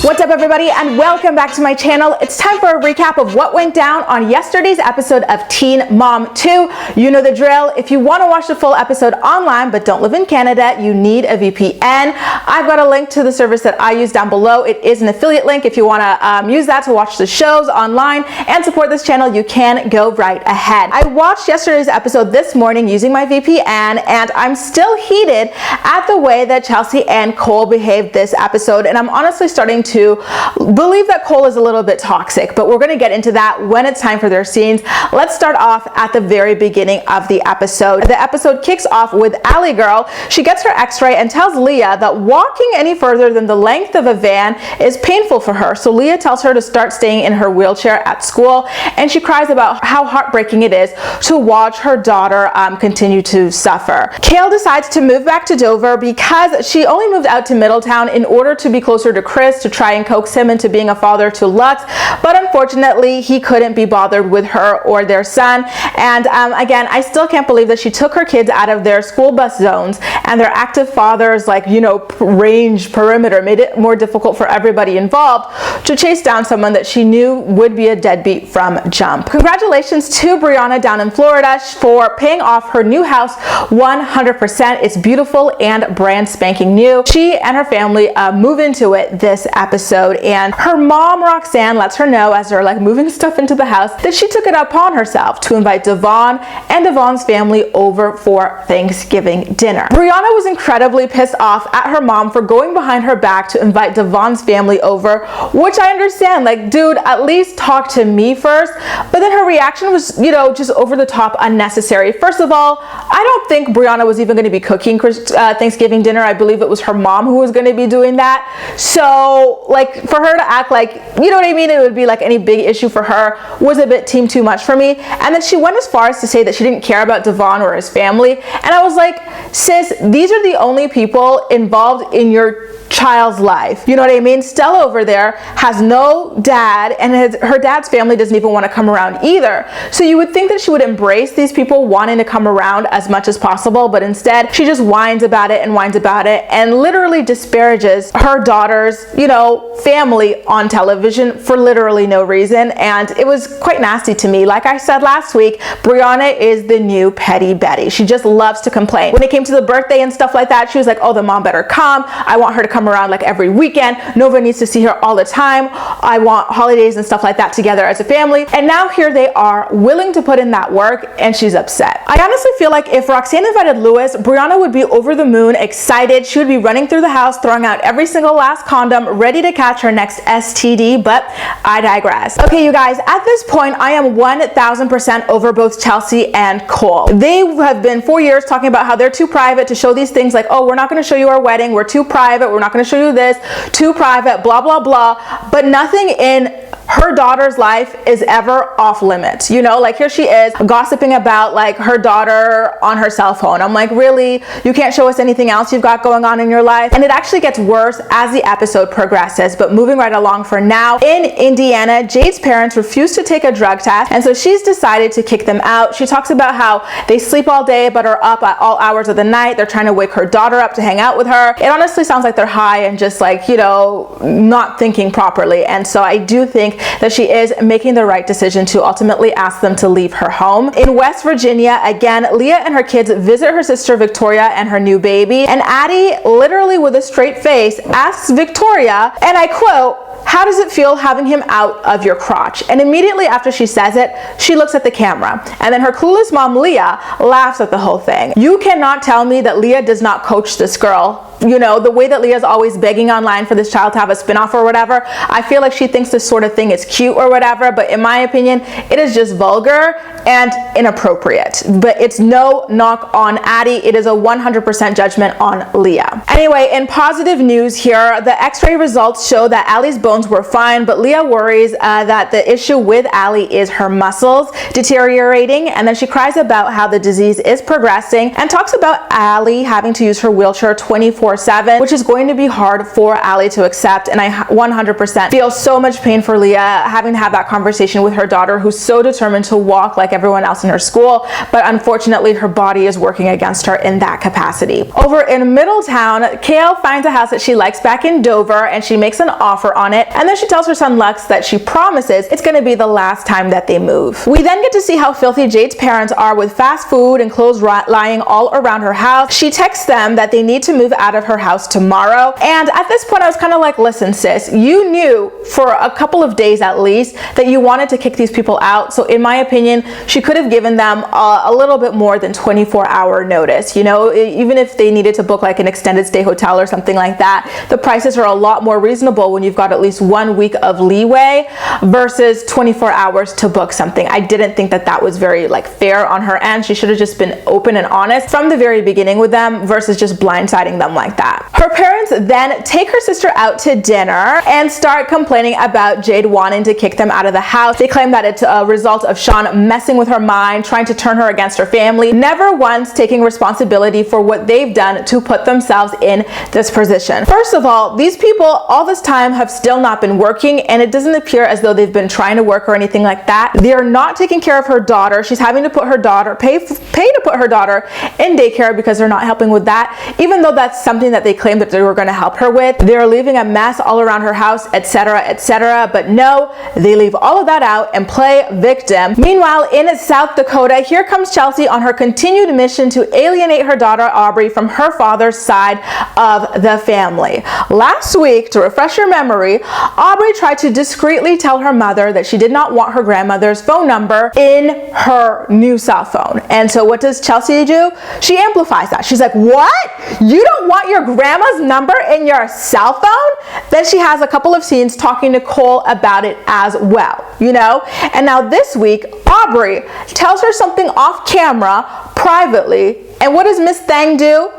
What's up everybody and welcome back to my channel. It's time for a recap of what went down on yesterday's episode of Teen Mom 2. You know the drill. If you want to watch the full episode online but don't live in Canada, you need a VPN. I've got a link to the service that I use down below. It is an affiliate link. If you want to use that to watch the shows online and support this channel, you can go right ahead. I watched yesterday's episode this morning using my VPN and I'm still heated at the way that Chelsea and Cole behaved this episode, and I'm honestly starting to believe that Cole is a little bit toxic, but we're going to get into that when it's time for their scenes. Let's start off at the very beginning of the episode. The episode kicks off with Allie girl. She gets her x-ray and tells Leah that walking any further than the length of a van is painful for her. So Leah tells her to start staying in her wheelchair at school, and she cries about how heartbreaking it is to watch her daughter continue to suffer. Kail decides to move back to Dover because she only moved out to Middletown in order to be closer to Chris, to try and coax him into being a father to Lux, but unfortunately he couldn't be bothered with her or their son. And again, I still can't believe that she took her kids out of their school bus zones and their active fathers, like, you know, range perimeter, made it more difficult for everybody involved to chase down someone that she knew would be a deadbeat from jump. Congratulations to Briana down in Florida for paying off her new house 100%. It's beautiful and brand spanking new. She and her family move into it this episode, and her mom Roxanne lets her know as they're like moving stuff into the house that she took it upon herself to invite Devoin and Devon's family over for Thanksgiving dinner. Briana was incredibly pissed off at her mom for going behind her back to invite Devon's family over, which I understand, like, dude, at least talk to me first. But then her reaction was, you know, just over the top unnecessary. First of all, I don't think Briana was even going to be cooking Thanksgiving dinner. I believe it was her mom who was going to be doing that. So, like, for her to act like, you know what I mean, it would be like any big issue for her was a bit too much for me. And then she went as far as to say that she didn't care about Devon or his family. And I was like, sis, these are the only people involved in your child's life. You know what I mean? Stella over there has no dad, and her dad's family doesn't even want to come around either. So you would think that she would embrace these people wanting to come around as much as possible, but instead she just whines about it and literally disparages her daughter's, you know, family on television for literally no reason. And it was quite nasty to me. Like I said last week, Briana is the new Petty Betty. She just loves to complain. When it came to the birthday and stuff like that, she was like, oh, the mom better come. I want her to come around like every weekend. Nova needs to see her all the time. I want holidays and stuff like that together as a family. And now here they are willing to put in that work, and she's upset. I honestly feel like if Roxanne invited Lewis, Briana would be over the moon, excited. She would be running through the house, throwing out every single last condom, ready to catch her next STD, but I digress. Okay, you guys, at this point, I am 1000% over both Chelsea and Cole. They have been 4 years talking about how they're too private to show these things, like, oh, we're not going to show you our wedding, we're too private, we're not going to show you this, too private, blah, blah, blah. But nothing in her daughter's life is ever off limits. You know, like, here she is gossiping about like her daughter on her cell phone. I'm like, really? You can't show us anything else you've got going on in your life? And it actually gets worse as the episode progresses. But moving right along for now, in Indiana, Jade's parents refuse to take a drug test, and so she's decided to kick them out. She talks about how they sleep all day but are up at all hours of the night. They're trying to wake her daughter up to hang out with her. It honestly sounds like they're high and just, like, you know, not thinking properly. And so I do think that she is making the right decision to ultimately ask them to leave her home. In West Virginia, again, Leah and her kids visit her sister Victoria and her new baby, and Addie, literally with a straight face, asks Victoria, and I quote, how does it feel having him out of your crotch? And immediately after she says it, she looks at the camera, and then her clueless mom Leah laughs at the whole thing. You cannot tell me that Leah does not coach this girl. You know, the way that Leah's always begging online for this child to have a spinoff or whatever, I feel like she thinks this sort of thing is cute or whatever, but in my opinion, it is just vulgar and inappropriate. But it's no knock on Addie, it is a 100% judgment on Leah. Anyway, in positive news here, the x-ray results show that Allie's bones were fine, but Leah worries that the issue with Allie is her muscles deteriorating, and then she cries about how the disease is progressing and talks about Allie having to use her wheelchair 24/7 24/7, which is going to be hard for Allie to accept. And I 100% feel so much pain for Leah having to have that conversation with her daughter, who's so determined to walk like everyone else in her school, but unfortunately her body is working against her in that capacity. Over in Middletown, Kail finds a house that she likes back in Dover, and she makes an offer on it, and then she tells her son Lex that she promises it's going to be the last time that they move. We then get to see how filthy Jade's parents are, with fast food and clothes lying all around her house. She texts them that they need to move out of her house tomorrow, and at this point I was kind of like, listen sis, you knew for a couple of days at least that you wanted to kick these people out, so in my opinion she could have given them a little bit more than 24-hour notice. You know, even if they needed to book like an extended stay hotel or something like that, the prices are a lot more reasonable when you've got at least 1 week of leeway versus 24 hours to book something. I didn't think that that was very like fair on her end. She should have just been open and honest from the very beginning with them versus just blindsiding them like that. Her parents then take her sister out to dinner and start complaining about Jade wanting to kick them out of the house. They claim that it's a result of Sean messing with her mind, trying to turn her against her family, never once taking responsibility for what they've done to put themselves in this position. First of all, these people all this time have still not been working, and it doesn't appear as though they've been trying to work or anything like that. They're not taking care of her daughter. She's having to put her daughter, pay to put her daughter in daycare because they're not helping with that, even though that's something that they claimed that they were going to help her with. They're leaving a mess all around her house, etc., etc., but no, they leave all of that out and play victim. Meanwhile, in South Dakota, here comes Chelsea on her continued mission to alienate her daughter Aubree from her father's side of the family. Last week, to refresh your memory, Aubree tried to discreetly tell her mother that she did not want her grandmother's phone number in her new cell phone. And so what does Chelsea do? She amplifies that. She's like, what? You don't want your grandma's number in your cell phone? Then she has a couple of scenes talking to Cole about it as well, you know? And now this week, Aubree tells her something off camera privately, and what does Miss Thang do?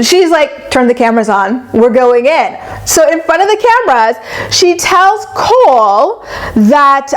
She's like, turn the cameras on, we're going in. So in front of the cameras, she tells Cole that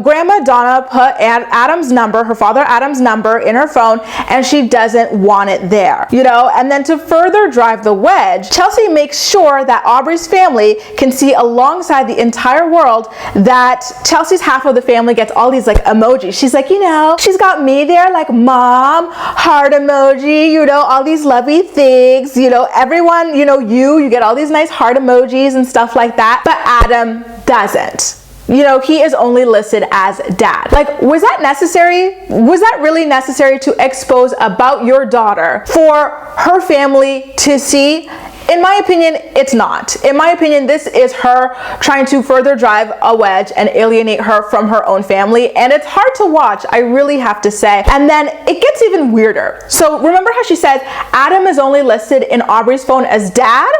Grandma Donna put Adam's number, her father Adam's number, in her phone, and she doesn't want it there, you know? And then to further drive the wedge, Chelsea makes sure that Aubree's family can see alongside the entire world that Chelsea's half of the family gets all these like emojis. She's like, you know, she's got me there, like mom, heart emoji, you know, all these lovey things. You know, everyone, you know, you get all these nice heart emojis and stuff like that, but Adam doesn't. You know, he is only listed as dad. Like, was that necessary? Was that really necessary to expose about your daughter for her family to see? In my opinion, it's not. In my opinion, this is her trying to further drive a wedge and alienate her from her own family, and it's hard to watch, I really have to say. And then it gets even weirder. So remember how she said Adam is only listed in Aubree's phone as dad?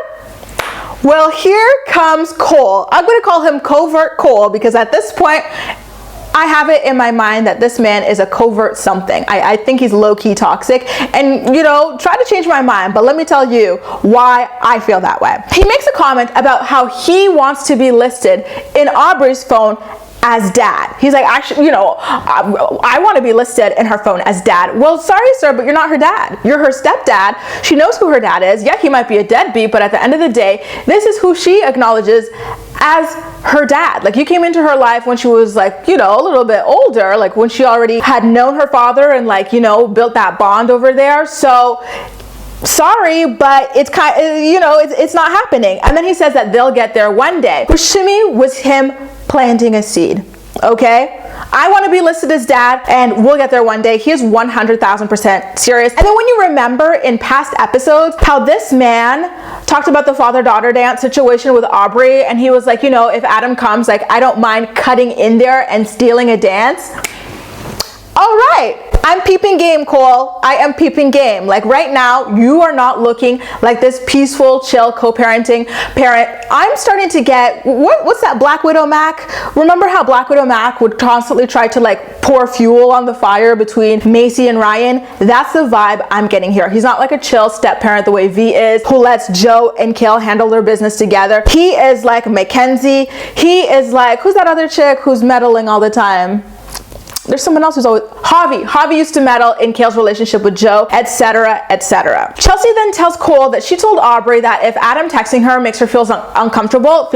Well, here comes Cole. I'm going to call him Covert Cole because at this point, I have it in my mind that this man is a covert something. I think he's low-key toxic, and you know, try to change my mind, but let me tell you why I feel that way. He makes a comment about how he wants to be listed in Aubree's phone as dad. He's like, actually, you know, I want to be listed in her phone as dad. Well, sorry, sir, but you're not her dad. You're her stepdad. She knows who her dad is. Yeah, he might be a deadbeat, but at the end of the day, this is who she acknowledges as her dad. Like, you came into her life when she was like, you know, a little bit older, like when she already had known her father and like, you know, built that bond over there. So sorry, but it's kind of, you know, it's not happening. And then he says that they'll get there one day, which to me was him planting a seed. Okay, I want to be listed as dad and we'll get there one day. He is 100,000% serious. And then when you remember in past episodes how this man talked about the father-daughter dance situation with Aubree, and he was like, you know, if Adam comes, like, I don't mind cutting in there and stealing a dance. All right, I'm peeping game, Cole. I am peeping game. Like right now, you are not looking like this peaceful, chill, co-parenting parent. I'm starting to get, what's that Black Widow Mac? Remember how Black Widow Mac would constantly try to like pour fuel on the fire between Macy and Ryan? That's the vibe I'm getting here. He's not like a chill step parent the way V is, who lets Joe and Kail handle their business together. He is like Mackenzie. He is like, who's that other chick who's meddling all the time? There's someone else who's always, Javi used to meddle in Kail's relationship with Joe, etc., etc. Chelsea then tells Cole that she told Aubree that if Adam texting her makes her feel uncomfortable,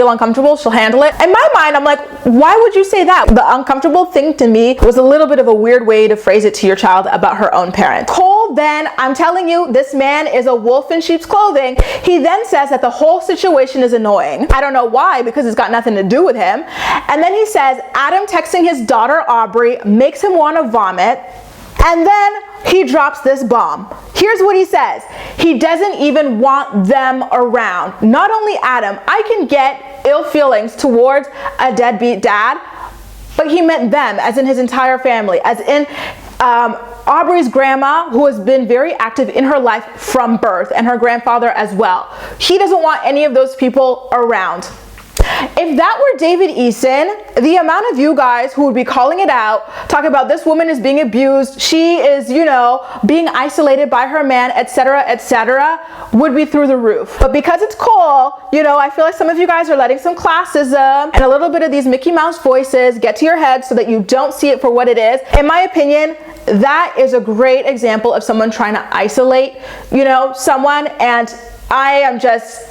she'll handle it. In my mind, I'm like, why would you say that? The uncomfortable thing to me was a little bit of a weird way to phrase it to your child about her own parent. Cole then, I'm telling you, this man is a wolf in sheep's clothing. He then says that the whole situation is annoying. I don't know why, because it's got nothing to do with him. And then he says Adam texting his daughter Aubree makes him want to vomit. And then he drops this bomb. Here's what he says. He doesn't even want them around. Not only Adam, I can get ill feelings towards a deadbeat dad, but he meant them, as in his entire family, as in Aubree's grandma, who has been very active in her life from birth, and her grandfather as well. He doesn't want any of those people around. If that were David Eason, the amount of you guys who would be calling it out, talking about this woman is being abused, she is, you know, being isolated by her man, etc., etc., would be through the roof. But because it's Cole, you know, I feel like some of you guys are letting some classism and a little bit of these Mickey Mouse voices get to your head so that you don't see it for what it is. In my opinion, that is a great example of someone trying to isolate, you know, someone, and I am just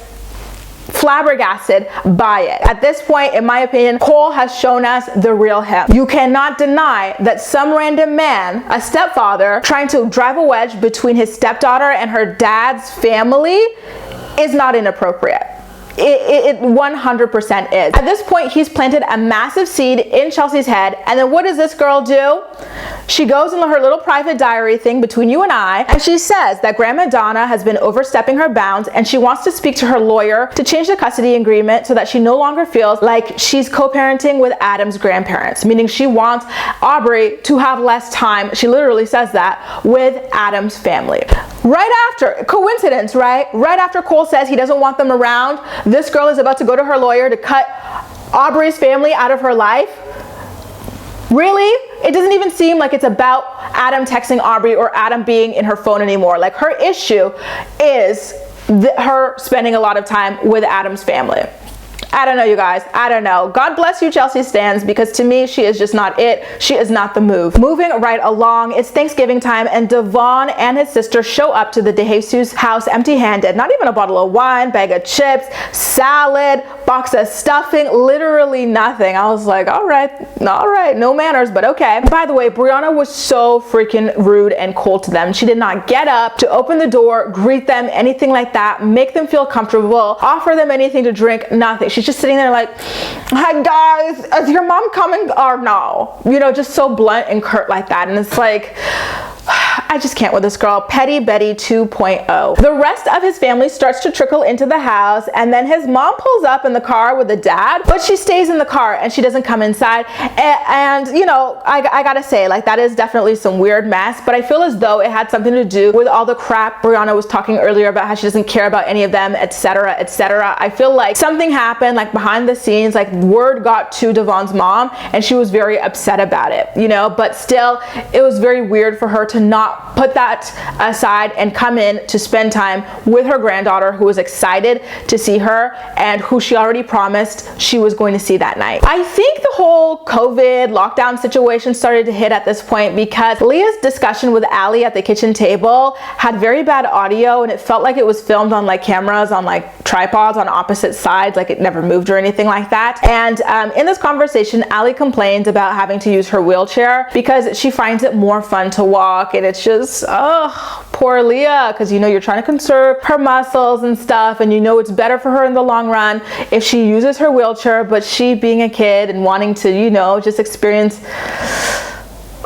flabbergasted by it. At this point, in my opinion, Cole has shown us the real him. You cannot deny that some random man, a stepfather, trying to drive a wedge between his stepdaughter and her dad's family is not inappropriate. It 100% is. At this point, he's planted a massive seed in Chelsea's head, and then what does this girl do? She goes in her little private diary thing between you and I, and she says that Grandma Donna has been overstepping her bounds, and she wants to speak to her lawyer to change the custody agreement so that she no longer feels like she's co-parenting with Adam's grandparents, meaning she wants Aubree to have less time, she literally says that, with Adam's family. Right after, coincidence, right? Right after Cole says he doesn't want them around, this girl is about to go to her lawyer to cut Aubree's family out of her life. Really? It doesn't even seem like it's about Adam texting Aubree or Adam being in her phone anymore. Like, her issue is her spending a lot of time with Adam's family. I don't know, you guys. I don't know. God bless you, Chelsea stans, because to me, she is just not it. She is not the move. Moving right along, it's Thanksgiving time, and Devoin and his sister show up to the Dejesus house empty-handed. Not even a bottle of wine, bag of chips, salad, box of stuffing, literally nothing. I was like, all right, no manners, but okay. By the way, Briana was so freaking rude and cold to them. She did not get up to open the door, greet them, anything like that, make them feel comfortable, offer them anything to drink, nothing. She's just sitting there like, hi guys, is your mom coming or no? You know, just so blunt and curt like that. And it's like, I just can't with this girl. Petty Betty 2.0. The rest of his family starts to trickle into the house, and then his mom pulls up in the car with the dad, but she stays in the car and she doesn't come inside. And you know, I gotta say, like, that is definitely some weird mess, but I feel as though it had something to do with all the crap Briana was talking earlier about how she doesn't care about any of them, etc., etc. I feel like something happened, like behind the scenes, like word got to Devoin's mom and she was very upset about it, you know, but still, it was very weird for her to not put that aside and come in to spend time with her granddaughter, who was excited to see her and who she already promised she was going to see that night. I think the whole COVID lockdown situation started to hit at this point because Leah's discussion with Allie at the kitchen table had very bad audio, and it felt like it was filmed on like cameras on like tripods on opposite sides, like it never moved or anything like that. And in this conversation, Allie complained about having to use her wheelchair because she finds it more fun to walk, and it's just, oh, poor Leah, because you know you're trying to conserve her muscles and stuff, and you know it's better for her in the long run if she uses her wheelchair, but she being a kid and wanting to, you know, just experience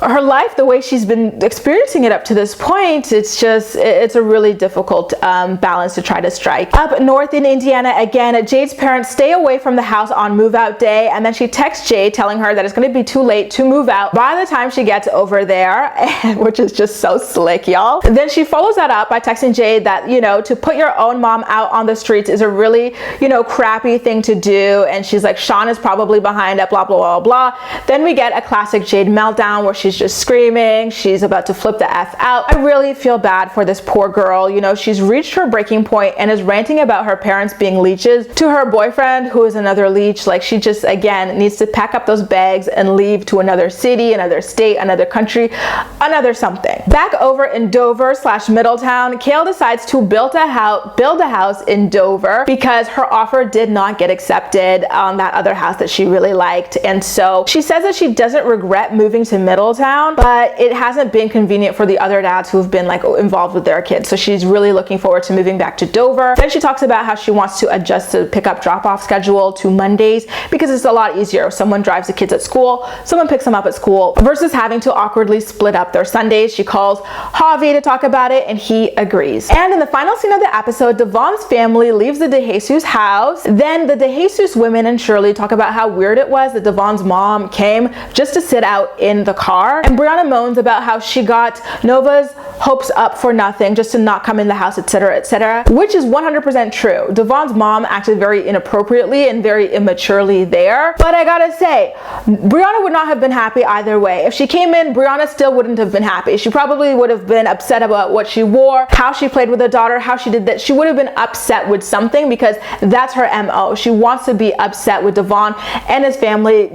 her life the way she's been experiencing it up to this point, it's just, it's a really difficult balance to try to strike. Up north in Indiana, again, Jade's parents stay away from the house on move out day, and then she texts Jade telling her that it's going to be too late to move out by the time she gets over there, which is just so slick, y'all. Then she follows that up by texting Jade that, you know, to put your own mom out on the streets is a really, you know, crappy thing to do, and she's like, Sean is probably behind it, blah, blah, blah, blah. Then we get a classic Jade meltdown where she's she's just screaming. She's about to flip the F out. I really feel bad for this poor girl. You know, she's reached her breaking point and is ranting about her parents being leeches to her boyfriend, who is another leech. Like, she just, again, needs to pack up those bags and leave to another city, another state, another country, another something. Back over in Dover / Middletown, Kail decides to build a house in Dover because her offer did not get accepted on that other house that she really liked. And so she says that she doesn't regret moving to Middletown, but it hasn't been convenient for the other dads who've been like involved with their kids. So she's really looking forward to moving back to Dover. Then she talks about how she wants to adjust the pickup drop-off schedule to Mondays because it's a lot easier. Someone drives the kids at school, someone picks them up at school, versus having to awkwardly split up their Sundays. She calls Javi to talk about it and he agrees. And in the final scene of the episode, Devoin's family leaves the Dejesus house. Then the Dejesus women and Shirley talk about how weird it was that Devoin's mom came just to sit out in the car. And Briana moans about how she got Nova's hopes up for nothing, just to not come in the house, etc., etc., which is 100% true. Devoin's mom acted very inappropriately and very immaturely there. But I gotta say, Briana would not have been happy either way. If she came in, Briana still wouldn't have been happy. She probably would have been upset about what she wore, how she played with her daughter, how she did that. She would have been upset with something because that's her MO. She wants to be upset with Devoin and his family.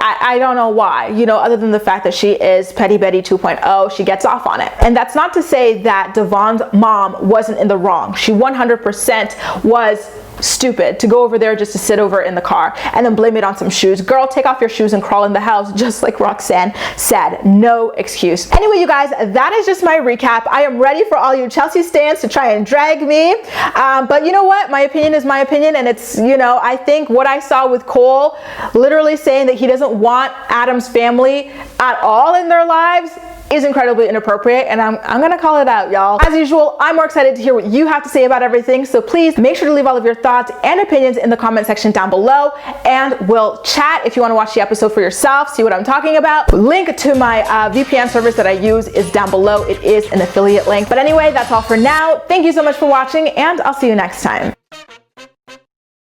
I don't know why, you know, other than the fact that she is Petty Betty 2.0, she gets off on it. And that's not to say that Devoin's mom wasn't in the wrong. She 100% was stupid to go over there just to sit over in the car and then blame it on some shoes. Girl, take off your shoes and crawl in the house, just like Roxanne said. No excuse. Anyway, you guys, that is just my recap. I am ready for all you Chelsea stans to try and drag me. But you know what? My opinion is my opinion, and it's, you know, I think what I saw with Cole literally saying that he doesn't want Adam's family at all in their lives is incredibly inappropriate, and I'm gonna call it out, y'all. As usual, I'm more excited to hear what you have to say about everything, so please make sure to leave all of your thoughts and opinions in the comment section down below, and we'll chat if you want to watch the episode for yourself, see what I'm talking about. Link to my VPN service that I use is down below. It is an affiliate link. But anyway, that's all for now. Thank you so much for watching, and I'll see you next time.